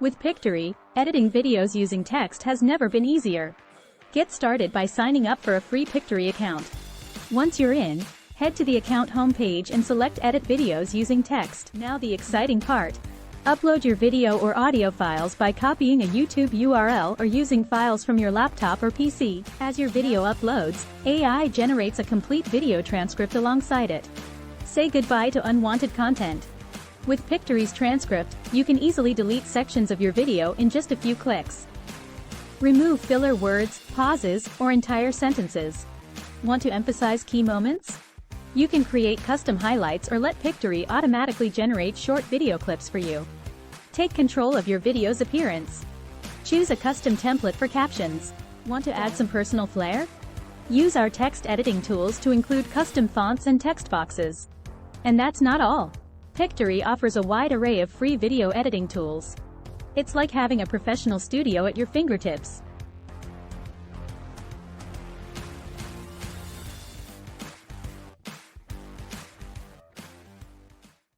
With Pictory, editing videos using text has never been easier. Get started by signing up for a free Pictory account. Once you're in, head to the account homepage and select Edit Videos using text. Now the exciting part. Upload your video or audio files by copying a YouTube URL or using files from your laptop or PC. As your video uploads, AI generates a complete video transcript alongside it. Say goodbye to unwanted content. With Pictory's transcript, you can easily delete sections of your video in just a few clicks. Remove filler words, pauses, or entire sentences. Want to emphasize key moments? You can create custom highlights or let Pictory automatically generate short video clips for you. Take control of your video's appearance. Choose a custom template for captions. Want to add some personal flair? Use our text editing tools to include custom fonts and text boxes. And that's not all. Pictory offers a wide array of free video editing tools. It's like having a professional studio at your fingertips.